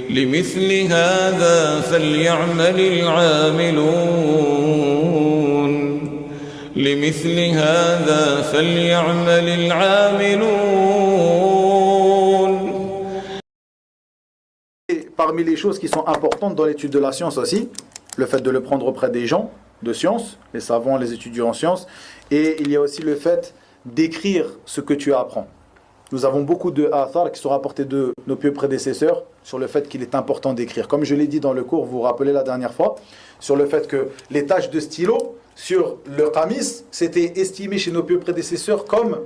لمثل هذا فليعمل العاملون لمثل هذا فليعمل العاملون. Parmi les choses qui sont importantes dans l'étude de la science aussi, le fait de le prendre auprès des gens de science, les savants, les étudiants en sciences, et il y a aussi le fait d'écrire ce que tu apprends. Nous avons beaucoup de athar qui sont rapportés de nos pieux prédécesseurs sur le fait qu'il est important d'écrire. Comme je l'ai dit dans le cours, vous vous rappelez la dernière fois, sur le fait que les taches de stylo sur le qamis, c'était estimé chez nos pieux prédécesseurs comme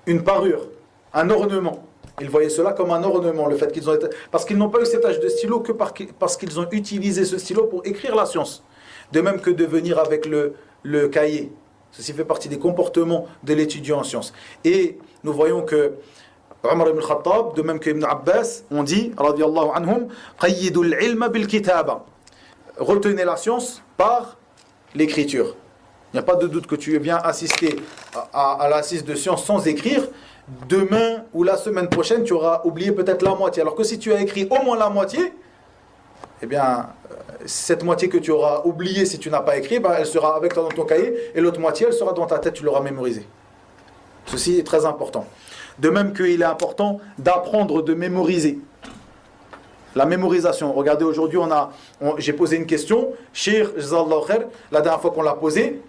une parure, un ornement. Ils voyaient cela comme un ornement, le fait qu'ils ont été... Parce qu'ils n'ont pas eu ces taches de stylo que parce qu'ils ont utilisé ce stylo pour écrire la science. De même que de venir avec le cahier. Ceci fait partie des comportements de l'étudiant en sciences. Et nous voyons que Omar ibn Khattab, de même que Ibn Abbas, on dit, radiyallahu anhum, qayyidul ilma bil kitaba. Retenez la science par l'écriture. Il n'y a pas de doute que tu viens assister à l'assise de science sans écrire. Demain ou la semaine prochaine, tu auras oublié peut-être la moitié. Alors que si tu as écrit au moins la moitié, eh bien, cette moitié que tu auras oubliée si tu n'as pas écrit, elle sera avec toi dans ton cahier, et l'autre moitié, elle sera dans ta tête, tu l'auras mémorisée. Ceci est très important. De même qu'il est important d'apprendre de mémoriser. La mémorisation. Regardez, aujourd'hui, j'ai posé une question. Cheikh, Jazallahu khair, la dernière fois qu'on l'a posée,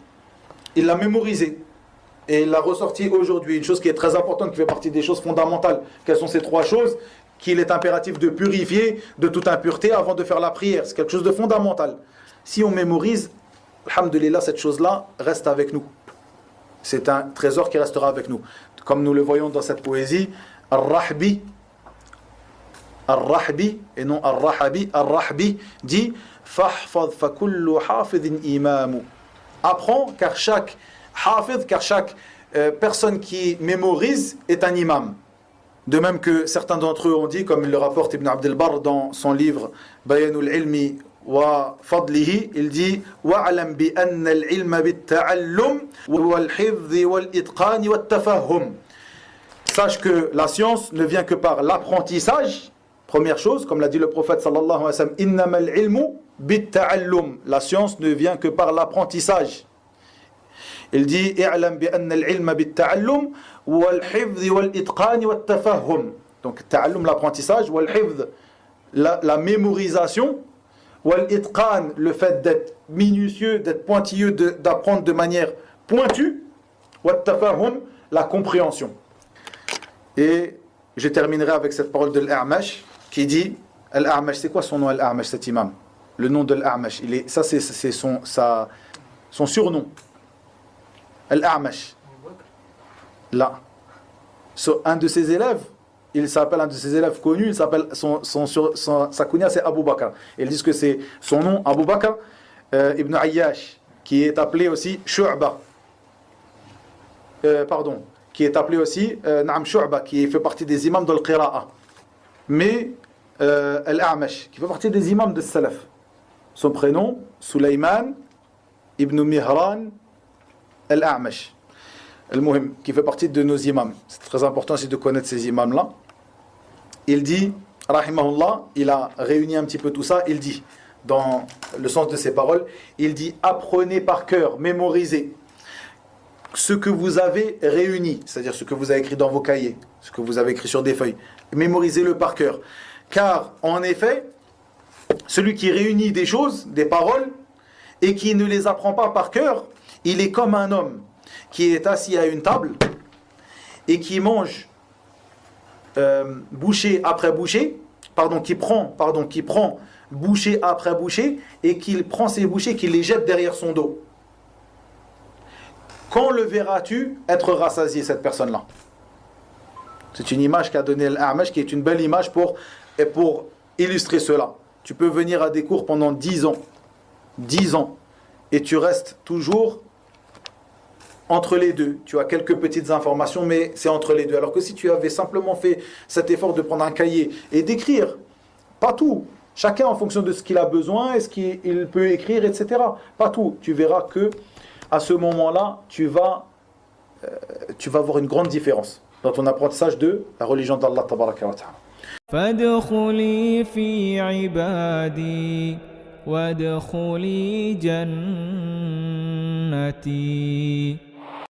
il l'a mémorisée. Et il l'a ressorti aujourd'hui. Une chose qui est très importante, qui fait partie des choses fondamentales. Quelles sont ces trois choses? Qu'il est impératif de purifier de toute impureté avant de faire la prière. C'est quelque chose de fondamental. Si on mémorise, alhamdulillah, cette chose-là reste avec nous. C'est un trésor qui restera avec nous. Comme nous le voyons dans cette poésie, Ar-Rahbi, et non Ar-Rahabi, Ar-Rahbi dit Fahfad fa kullu hafidhin imamu. Apprends car chaque hafid, car chaque personne qui mémorise est un imam. De même que certains d'entre eux ont dit, comme le rapporte Ibn Abd al-Barr dans son livre Bayanul Ilmi wa Fadlihi, il dit wa'alam bi anna al-ilma bit-ta'allum wal-hifdhi wal-itqani wat-tafahhum. Sache que la science ne vient que par l'apprentissage. Première chose, comme l'a dit le prophète sallallahu alayhi wa sallam, innamal ilmu bit-ta'allum. La science ne vient que par l'apprentissage. Il dit i'lam bi anna al-ilma bit-ta'allum wal-hifdhi wal-itqani wat-tafahhum. Donc ta'allum, l'apprentissage, wal-hifdh, la mémorisation, wal-itqan, le fait d'être minutieux, d'être pointilleux, d'apprendre de manière pointue, wat-tafahhum, la compréhension. Et je terminerai avec cette parole de l'A'mash qui dit, Al-A'mash, c'est quoi son nom, Al-A'mash, cet imam? Le nom de l'A'mash, ça c'est son surnom. Al-A'mash. Là. Un de ses élèves, un de ses élèves connus, il s'appelle, sa kunya c'est Abu Bakr. Ils disent que c'est son nom, Abu Bakr ibn Ayyash, qui est appelé aussi Shu'ba. Qui est appelé aussi Naam Shu'ba, qui fait partie des imams de l'Qira'a. Mais Al-A'mash, qui fait partie des imams de Salaf. Son prénom, Sulayman ibn Mihran Al-A'mash. Al-Muhim, qui fait partie de nos imams. C'est très important aussi de connaître ces imams-là. Il dit, rahimahullah, il a réuni un petit peu tout ça, il dit, dans le sens de ses paroles, il dit, apprenez par cœur, mémorisez ce que vous avez réuni, c'est-à-dire ce que vous avez écrit dans vos cahiers, ce que vous avez écrit sur des feuilles. Mémorisez-le par cœur. Car, en effet, celui qui réunit des choses, des paroles, et qui ne les apprend pas par cœur, il est comme un homme qui est assis à une table et qui mange bouchée après bouchée, qui prend bouchée après bouchée, et qu'il prend ces bouchées, qu'il les jette derrière son dos. Quand le verras-tu être rassasié, cette personne-là? C'est une image qu'a donnée l'A'mash, qui est une belle image pour illustrer cela. Tu peux venir à des cours pendant 10 ans, et tu restes toujours entre les deux. Tu as quelques petites informations, mais c'est entre les deux. Alors que si tu avais simplement fait cet effort de prendre un cahier et d'écrire, pas tout, chacun en fonction de ce qu'il a besoin, et ce qu'il peut écrire, etc. Pas tout. Tu verras que à ce moment-là, tu vas voir une grande différence dans ton apprentissage de la religion d'Allah Tabaraka wa Ta'ala. فادخلي في عبادي وادخلي جنتي.